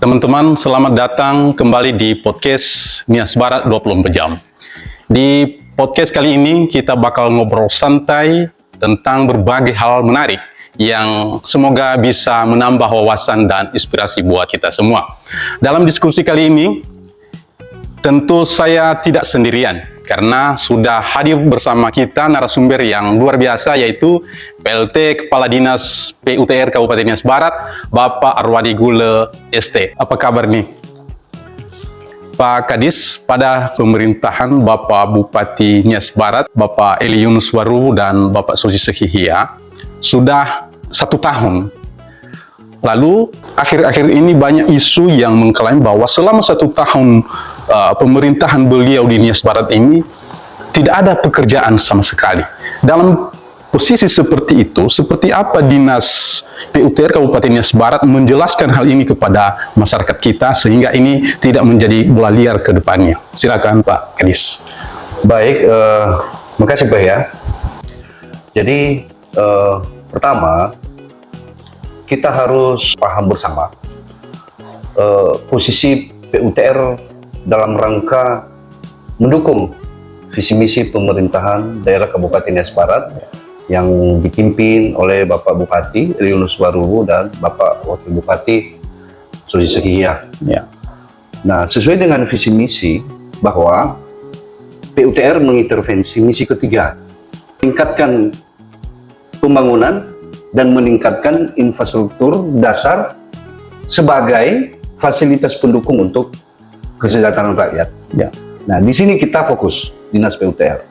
Teman-teman, selamat datang kembali di podcast Nias Barat 24 jam. Di podcast kali ini kita bakal ngobrol santai tentang berbagai hal menarik yang semoga bisa menambah wawasan dan inspirasi buat kita semua. Dalam diskusi kali ini, tentu saya tidak sendirian, karena sudah hadir bersama kita narasumber yang luar biasa, yaitu PLT Kepala Dinas PUTR Kabupaten Nias Barat, Bapak Arwadi Gule ST. Apa kabar nih, Pak Kadis? Pada pemerintahan Bapak Bupati Nias Barat, Bapak Eli Yunus Waru dan Bapak Susi Sekihia, sudah 1 tahun. Lalu akhir-akhir ini banyak isu yang mengklaim bahwa selama 1 tahun pemerintahan beliau di Nias Barat ini tidak ada pekerjaan sama sekali. Dalam posisi seperti itu, seperti apa Dinas PUTR Kabupaten Nias Barat menjelaskan hal ini kepada masyarakat kita sehingga ini tidak menjadi bola liar ke depannya? Silakan Pak Kadis. Baik, makasih Pak ya. Jadi pertama, kita harus paham bersama posisi PUTR dalam rangka mendukung visi misi pemerintahan daerah Kabupaten Nias Barat yang dipimpin oleh Bapak Bupati Eli Yunus Waru dan Bapak Wakil Bupati Susi Sekihia. Ya. Nah, sesuai dengan visi misi bahwa PUTR mengintervensi misi ketiga, meningkatkan pembangunan dan meningkatkan infrastruktur dasar sebagai fasilitas pendukung untuk kesejahteraan rakyat. Ya. Nah, di sini kita fokus Dinas PUTR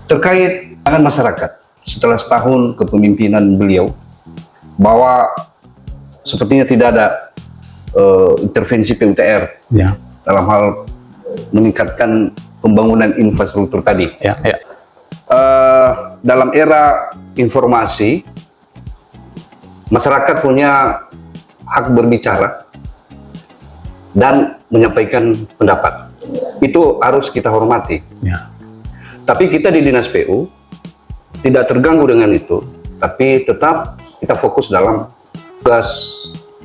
terkait dengan masyarakat. Setelah setahun kepemimpinan beliau, bahwa sepertinya tidak ada intervensi PUTR Ya. dalam hal meningkatkan pembangunan infrastruktur tadi. Ya. Ya. Dalam era informasi, masyarakat punya hak berbicara dan menyampaikan pendapat. Itu harus kita hormati. Ya. Tapi kita di Dinas PU tidak terganggu dengan itu, tapi tetap kita fokus dalam tugas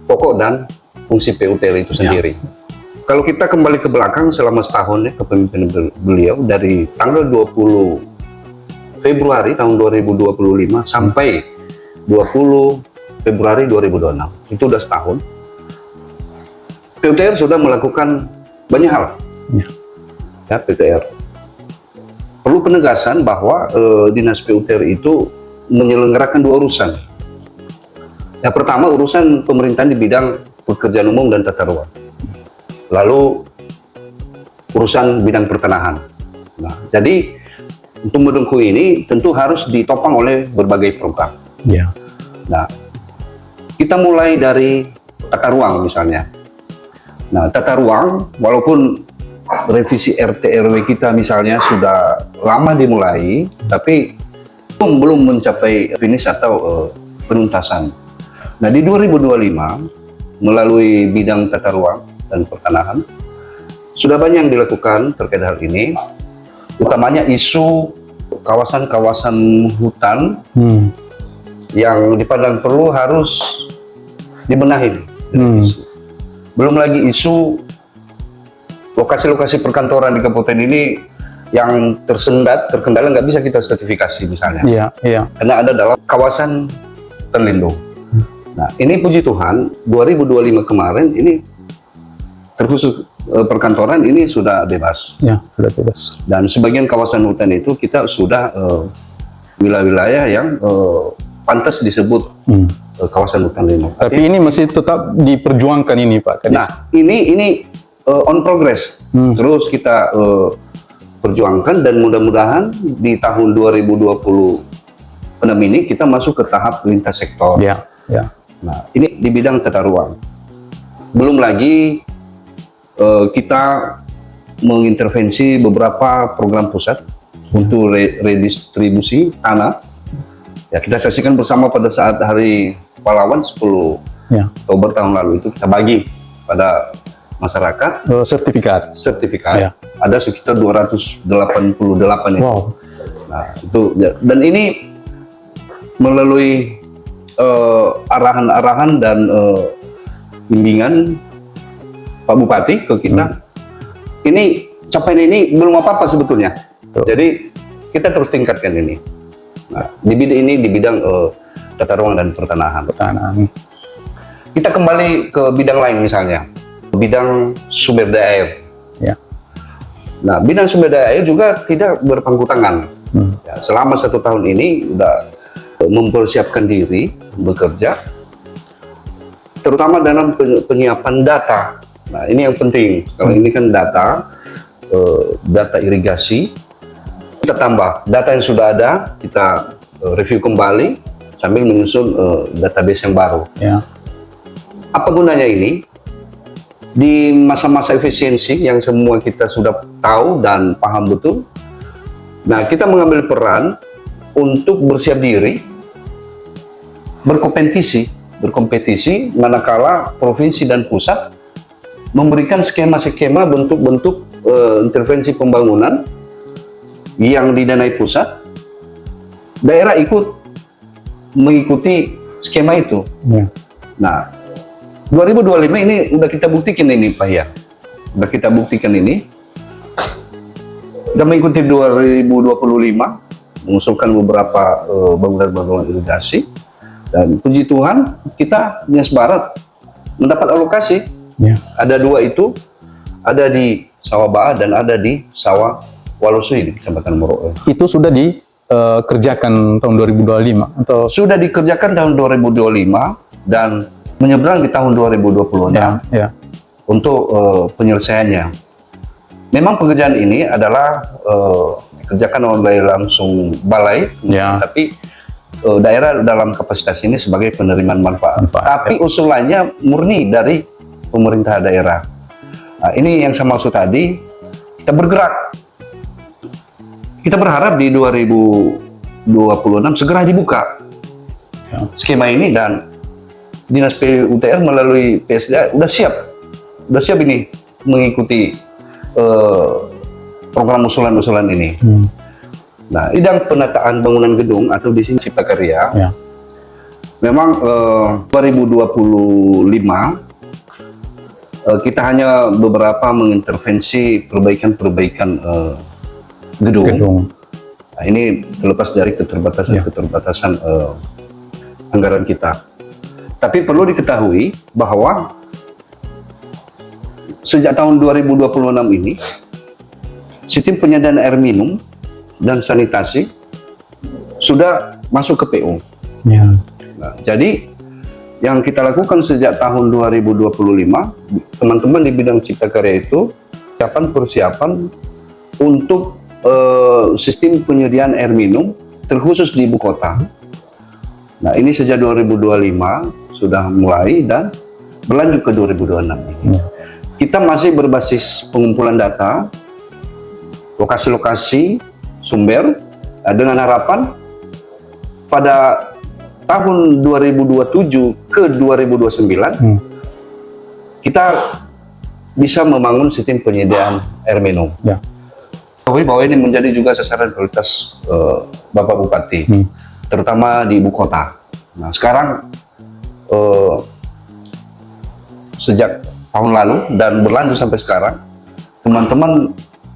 pokok dan fungsi PUTR itu sendiri. Ya. Kalau kita kembali ke belakang selama setahun ya kepemimpinan beliau, dari tanggal 20 Februari tahun 2025 sampai 20 Februari 2026, itu sudah setahun. PUTR sudah melakukan banyak hal. Ya, PUTR perlu penegasan bahwa Dinas PUTR itu menyelenggarakan 2 urusan. Yang pertama, urusan pemerintahan di bidang pekerjaan umum dan tata ruang. Lalu urusan bidang pertanahan. Nah, jadi untuk mendukung ini tentu harus ditopang oleh berbagai program. Ya. Nah, kita mulai dari tata ruang misalnya. Nah, tata ruang, walaupun revisi RT RW kita misalnya sudah lama dimulai, tapi belum mencapai finish atau penuntasan. Nah, di 2025 melalui bidang tata ruang dan pertanahan sudah banyak yang dilakukan terkait hal ini, utamanya isu kawasan-kawasan hutan yang dipandang perlu harus dibenahi. Belum lagi isu lokasi-lokasi perkantoran di kabupaten ini yang terkendala nggak bisa kita sertifikasi misalnya. Iya, iya. Karena ada dalam kawasan terlindung. Nah, ini puji Tuhan 2025 kemarin ini terkhusus perkantoran ini sudah bebas. Ya, sudah bebas. Dan sebagian kawasan hutan itu kita sudah wilayah-wilayah yang pantas disebut kawasan hutan lindung. Tapi ini masih tetap diperjuangkan ini Pak Kadis. Nah, ini on progress. Terus kita perjuangkan dan mudah-mudahan di tahun 2026 ini kita masuk ke tahap lintas sektor. Ya, ya. Nah, ini di bidang tata ruang. Belum lagi kita mengintervensi beberapa program pusat untuk redistribusi tanah. Ya, kita saksikan bersama pada saat Hari Pahlawan 10 Oktober tahun lalu itu kita bagi pada masyarakat sertifikat. Ya. Ada sekitar 288 itu. Wow. Nah, itu dan ini melalui arahan-arahan dan bimbingan Pak Bupati ke kita. Ini capaian ini belum apa-apa sebetulnya. Jadi kita terus tingkatkan ini. Nah, di bidang tata ruang dan pertanahan. Kita kembali ke bidang lain misalnya, bidang sumber daya air. Ya. Nah, bidang sumber daya air juga tidak berpangku tangan. Ya, selama 1 tahun ini sudah mempersiapkan diri bekerja, terutama dalam penyiapan data. Nah, ini yang penting. Kalau ini kan data irigasi, kita tambah data yang sudah ada, kita review kembali sambil menyusun database yang baru. Ya. Apa gunanya ini? Di masa-masa efisiensi yang semua kita sudah tahu dan paham betul, nah kita mengambil peran untuk bersiap diri, berkompetisi manakala provinsi dan pusat memberikan skema-skema bentuk-bentuk intervensi pembangunan yang didanai pusat, daerah ikut mengikuti skema itu. Ya. Nah, 2025 ini udah kita buktikan ini Pak ya, udah kita buktikan ini, udah mengikuti 2025, mengusulkan beberapa bangunan-bangunan irigasi, dan puji Tuhan kita Nias Barat mendapat alokasi. Ya. Ada 2 itu, ada di Sawah Ba'a dan ada di Sawah Walosui di Kecamatan Moroe. Itu sudah dikerjakan tahun 2025 atau Sudah dikerjakan tahun 2025 dan menyeberang di tahun 2026 ya. untuk penyelesaiannya. Memang pekerjaan ini adalah dikerjakan oleh langsung balai, Ya. tapi daerah dalam kapasitas ini sebagai penerimaan manfaat. Tapi ya. usulannya murni dari pemerintah daerah. Nah, ini yang saya maksud tadi, kita bergerak. Kita berharap di 2026 segera dibuka skema ini, dan Dinas PUTR melalui PSDA udah siap ini mengikuti program usulan-usulan ini. Nah, bidang penataan bangunan gedung atau di sini Cipta Karya, Ya. memang 2025 kita hanya beberapa mengintervensi perbaikan gedung. Nah, ini terlepas dari keterbatasan anggaran kita. Tapi perlu diketahui bahwa sejak tahun 2026 ini, sistem penyediaan air minum dan sanitasi sudah masuk ke PU. Ya. Nah, jadi yang kita lakukan sejak tahun 2025, teman-teman di bidang Cipta Karya itu persiapan untuk sistem penyediaan air minum terkhusus di ibu kota. Nah, ini sejak 2025 sudah mulai dan berlanjut ke 2026 ini. Kita masih berbasis pengumpulan data, lokasi-lokasi sumber, dengan harapan pada tahun 2027 ke 2029 kita bisa membangun sistem penyediaan air minum. Ya. Bahwa ini menjadi juga sasaran prioritas Bapak Bupati, terutama di ibu kota. Nah, sekarang sejak tahun lalu dan berlanjut sampai sekarang, teman-teman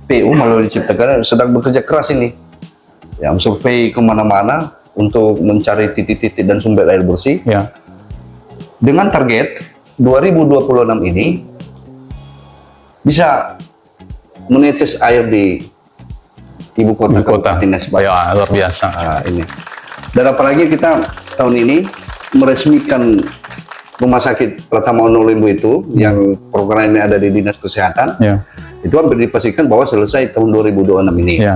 PU melalui Cipta Karya sedang bekerja keras ini, yang survei kemana-mana untuk mencari titik-titik dan sumber air bersih. Ya. Dengan target 2026 ini bisa menetes air di ibu kota. Ya, luar biasa. Nah, ini. Dan apalagi kita tahun ini meresmikan Rumah Sakit Pratama Onolimbo itu, yang program ini ada di Dinas Kesehatan. Ya. Itu hampir dipastikan bahwa selesai tahun 2026 ini. Ya.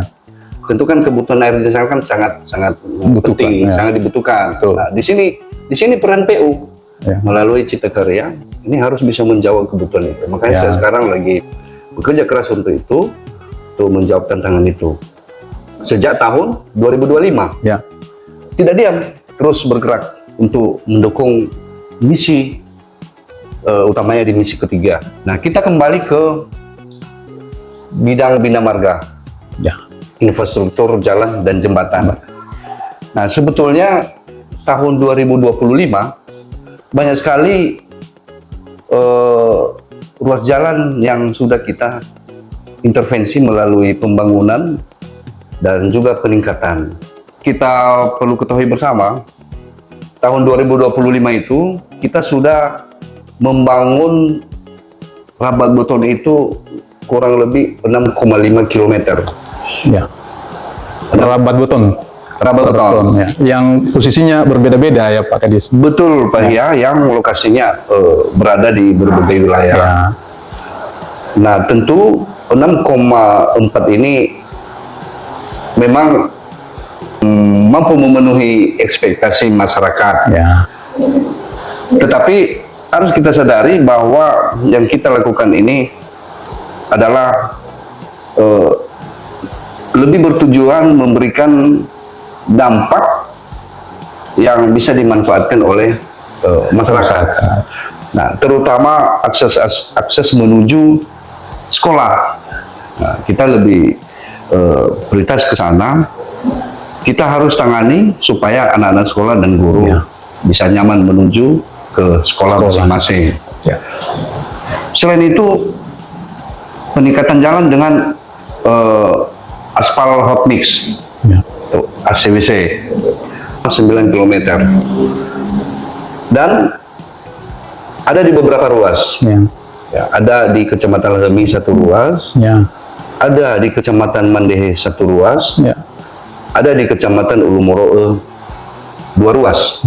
Tentu kan kebutuhan air di sana kan sangat penting, ya. sangat dibutuhkan. Betul. Nah, di sini peran PU melalui Cipta Karya ini harus bisa menjawab kebutuhan itu. Makanya saya sekarang lagi bekerja keras untuk itu, untuk menjawab tantangan itu. Sejak tahun 2025, tidak diam, terus bergerak untuk mendukung misi utamanya di misi ketiga. Nah, kita kembali ke bidang bina marga, infrastruktur jalan dan jembatan. Nah, sebetulnya tahun 2025 banyak sekali ruas jalan yang sudah kita intervensi melalui pembangunan dan juga peningkatan. Kita perlu ketahui bersama, tahun 2025 itu kita sudah membangun rabat beton itu kurang lebih 6,5 km. Ya. Rabat beton. Rabat beton. Ya. Yang posisinya berbeda-beda ya Pak Kadis. Betul Pak ya, yang lokasinya berada di berbagai wilayah. Ya. Nah tentu 6,4 ini memang mampu memenuhi ekspektasi masyarakat. Ya. Tetapi harus kita sadari bahwa yang kita lakukan ini adalah lebih bertujuan memberikan dampak yang bisa dimanfaatkan oleh masyarakat. Nah, terutama akses menuju sekolah. Nah, kita lebih prioritas ke sana. Kita harus tangani supaya anak-anak sekolah dan guru bisa nyaman menuju ke sekolah masing-masing. Ya. Selain itu, peningkatan jalan dengan aspal hot mix. Ya. ACWC 9 km dan ada di beberapa ruas. Ya, ada di Kecamatan Lemi 1 ruas, ada di Kecamatan Mandehe 1 ruas, ada di Kecamatan Ulu Moroe 2 ruas.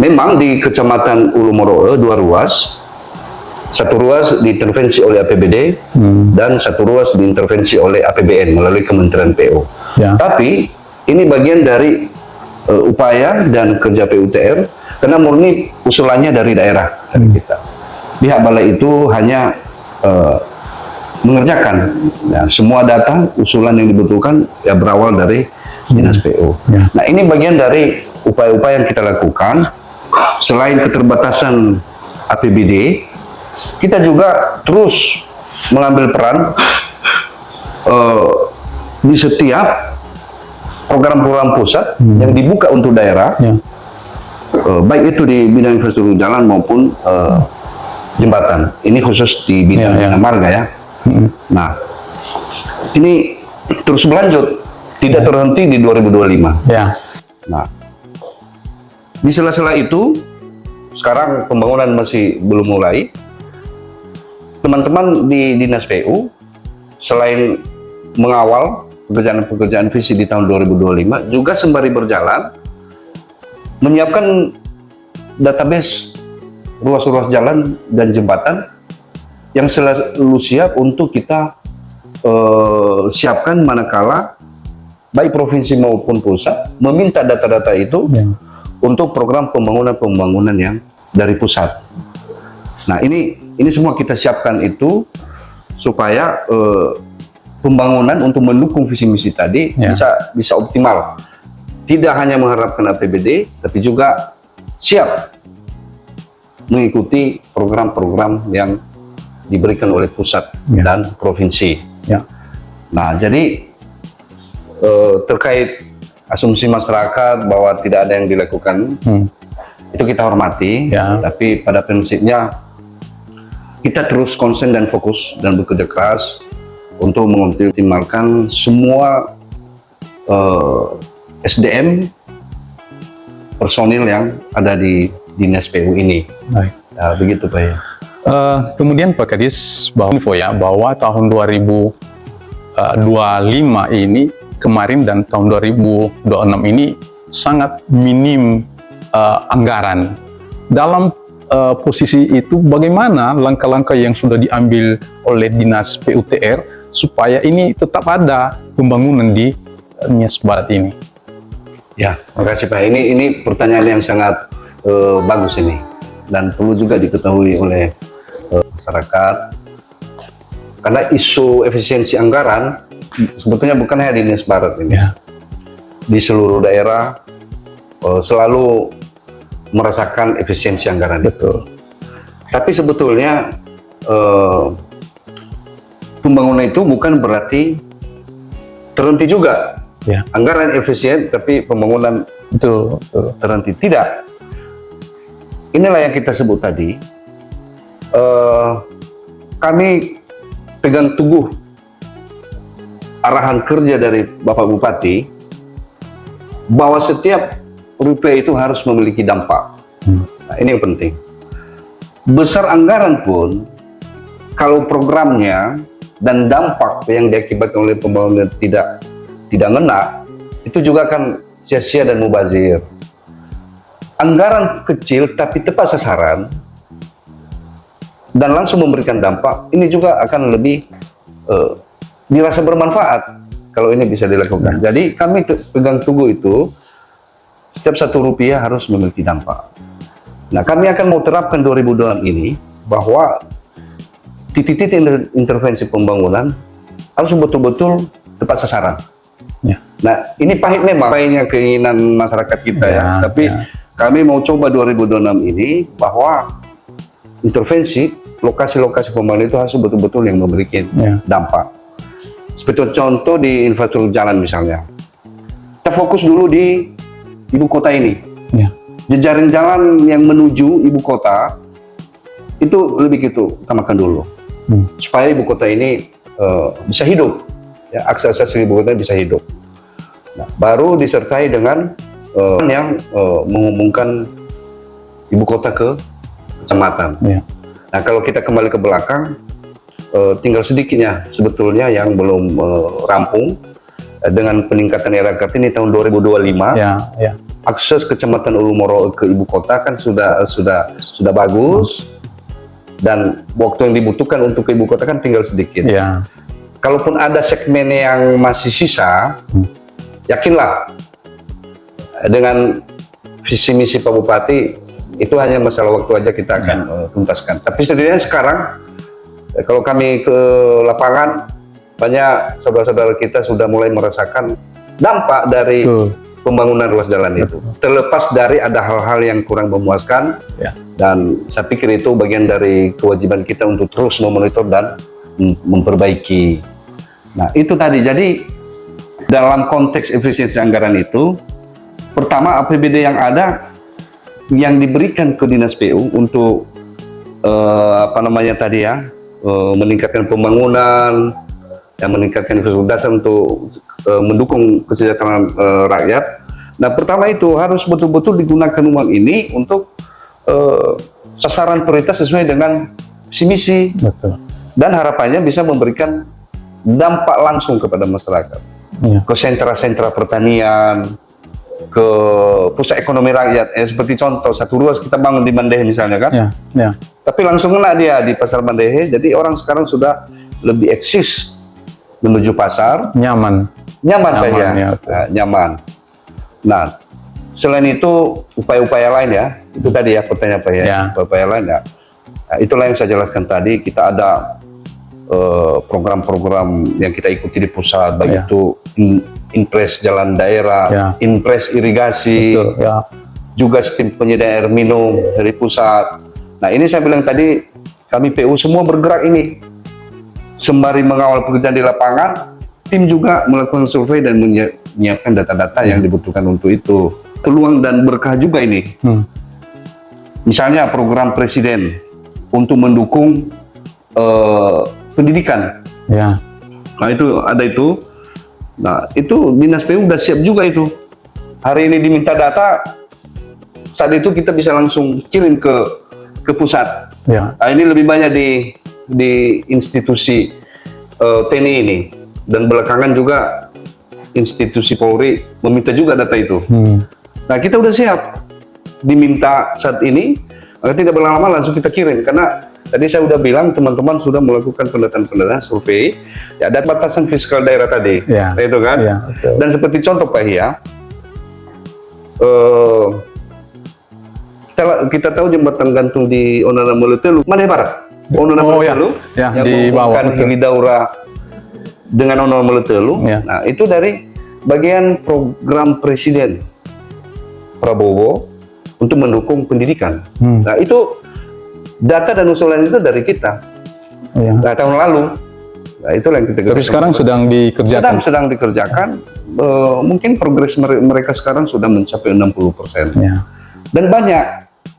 Memang di Kecamatan Ulu Moroe 2 ruas, 1 ruas diintervensi oleh APBD dan 1 ruas diintervensi oleh APBN melalui Kementerian PU. Tapi ini bagian dari upaya dan kerja PUTR karena murni usulannya dari daerah dari kita. Pihak balai itu hanya mengerjakan semua data usulan yang dibutuhkan ya berawal dari Dinas PU. Nah ini bagian dari upaya-upaya yang kita lakukan. Selain keterbatasan APBD, kita juga terus mengambil peran di setiap program-program pusat yang dibuka untuk daerah, baik itu di bidang infrastruktur jalan maupun jembatan. Ini khusus di bidang jasa marga ya. Nah, ini terus berlanjut, tidak terhenti di 2025. Nah, di sela-sela itu, sekarang pembangunan masih belum mulai. Teman-teman di Dinas PU, selain mengawal pekerjaan-pekerjaan visi di tahun 2025, juga sembari berjalan, menyiapkan database ruas-ruas jalan dan jembatan yang selalu siap untuk kita siapkan manakala baik provinsi maupun pusat meminta data-data itu untuk program pembangunan yang dari pusat. Nah ini semua kita siapkan itu supaya pembangunan untuk mendukung visi misi tadi bisa optimal. Tidak hanya mengharapkan APBD, tapi juga siap mengikuti program-program yang diberikan oleh pusat dan provinsi. Nah, jadi terkait asumsi masyarakat bahwa tidak ada yang dilakukan, itu kita hormati, tapi pada prinsipnya kita terus konsen dan fokus dan bekerja keras untuk mengoptimalkan semua SDM personil yang ada di Dinas PU ini. Ya, begitu Pak ya. Kemudian Pak Kadis, bahwa tahun 2025 ini kemarin dan tahun 2026 ini sangat minim anggaran. Dalam posisi itu bagaimana langkah-langkah yang sudah diambil oleh Dinas PUTR supaya ini tetap ada pembangunan di Nias Barat ini? Ya, terima kasih Pak. Ini pertanyaan yang sangat bagus ini dan perlu juga diketahui oleh masyarakat, karena isu efisiensi anggaran sebetulnya bukan hanya di Nias Barat ini, di seluruh daerah selalu merasakan efisiensi anggaran. Betul. Tapi sebetulnya pembangunan itu bukan berarti terhenti juga. Anggaran efisien tapi pembangunan terhenti. Tidak. Inilah yang kita sebut tadi, kami pegang teguh arahan kerja dari Bapak Bupati bahwa setiap rupiah itu harus memiliki dampak. Nah, ini yang penting. Besar anggaran pun, kalau programnya dan dampak yang diakibatkan oleh pembangunan tidak ngena, itu juga akan sia-sia dan mubazir. Anggaran kecil tapi tepat sasaran dan langsung memberikan dampak, ini juga akan lebih dirasa bermanfaat kalau ini bisa dilakukan. Jadi kami pegang teguh itu, setiap satu rupiah harus memiliki dampak. Nah, kami akan mau terapkan 2026 ini bahwa titik-titik intervensi pembangunan harus betul-betul tepat sasaran. Ya. Nah, ini pahit memang, pahitnya keinginan masyarakat kita ya. Tapi kami mau coba 2026 ini bahwa intervensi lokasi-lokasi pembangunan itu harus betul-betul yang memberikan dampak. Seperti contoh di infrastruktur jalan misalnya. Kita fokus dulu di ibu kota ini. Jejaring jalan yang menuju ibu kota itu lebih gitu utamakan dulu. Supaya ibu kota ini bisa hidup. Ya, akses ibu kota bisa hidup. Nah, baru disertai dengan yang menghubungkan ibu kota ke kecamatan. Nah, kalau kita kembali ke belakang, tinggal sedikitnya sebetulnya yang belum rampung dengan peningkatan RKT ini tahun 2025. Akses kecamatan Ulumoro ke ibu kota kan sudah bagus, dan waktu yang dibutuhkan untuk ke ibu kota kan tinggal sedikit. Kalaupun ada segmen yang masih sisa, yakinlah dengan visi misi Pak Bupati itu hanya masalah waktu aja kita akan tuntaskan. Tapi setidaknya sekarang kalau kami ke lapangan, banyak saudara-saudara kita sudah mulai merasakan dampak dari pembangunan ruas jalan itu. Terlepas dari ada hal-hal yang kurang memuaskan, dan saya pikir itu bagian dari kewajiban kita untuk terus memonitor dan memperbaiki. Nah, itu tadi. Jadi dalam konteks efisiensi anggaran itu, pertama APBD yang ada yang diberikan ke Dinas PU untuk meningkatkan pembangunan, yang meningkatkan infrastruktur dasar untuk mendukung kesejahteraan rakyat. Nah, pertama itu harus betul-betul digunakan uang ini untuk sasaran prioritas sesuai dengan visi misi, dan harapannya bisa memberikan dampak langsung kepada masyarakat, ke sentra-sentra pertanian, ke pusat ekonomi rakyat. Seperti contoh satu ruas kita bangun di Mandehe misalnya kan, tapi langsung kena dia di pasar Mandehe. Jadi orang sekarang sudah lebih eksis menuju pasar, nyaman Pak ya. Nyaman. Nah, selain itu upaya-upaya lain ya, itu tadi ya pertanyaan Pak ya, upaya lain ya. Nah, itulah yang saya jelaskan tadi. Kita ada program-program yang kita ikuti di pusat, baik itu impres jalan daerah, impres irigasi, juga sistem penyediaan air minum dari pusat. Nah, ini saya bilang tadi, kami PU semua bergerak ini sembari mengawal pekerjaan di lapangan. Tim juga melakukan survei dan menyiapkan data-data yang dibutuhkan untuk itu. Peluang dan berkah juga ini. Misalnya program Presiden untuk mendukung pendidikan. Nah, itu ada itu. Nah, itu Dinas PU udah siap juga itu. Hari ini diminta data, saat itu kita bisa langsung kirim ke pusat. Nah, ini lebih banyak di institusi TNI ini, dan belakangan juga institusi Polri meminta juga data itu. Nah, kita udah siap diminta saat ini, tidak berlama-lama langsung kita kirim, karena tadi saya udah bilang teman-teman sudah melakukan pendataan survei, ya, ada batasan fiskal daerah tadi, itu kan. Dan seperti contoh Pak Hia, kita tahu jembatan gantung di Onana Melutelu, Mandehe Barat, Onana Melutelu, yang menghubungkan Hili Daura dengan Onana Melutelu. Nah, itu dari bagian program Presiden Prabowo untuk mendukung pendidikan. Nah, itu data dan usulan itu dari kita. Nah, tahun lalu. Nah, itulah yang kita Tapi sekarang sedang dikerjakan. Sedang dikerjakan. Mungkin progres mereka sekarang sudah mencapai 60%. Dan banyak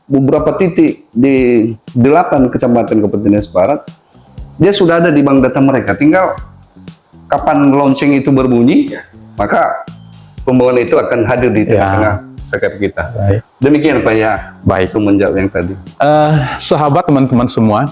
beberapa titik di 8 kecamatan Kabupaten Nias Barat, dia sudah ada di bank data mereka. Tinggal kapan lonceng itu berbunyi, maka pembawaan itu akan hadir di tengah-tengah masyarakat kita. Baik. Demikian Pak ya, Baik. untuk menjawab yang tadi. Sahabat teman-teman semua,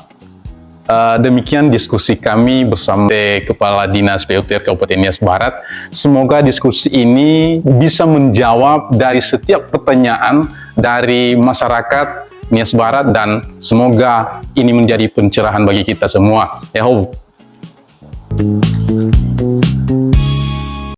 demikian diskusi kami bersama Kepala Dinas PUTR Kabupaten Nias Barat. Semoga diskusi ini bisa menjawab dari setiap pertanyaan dari masyarakat Nias Barat dan semoga ini menjadi pencerahan bagi kita semua. Ya,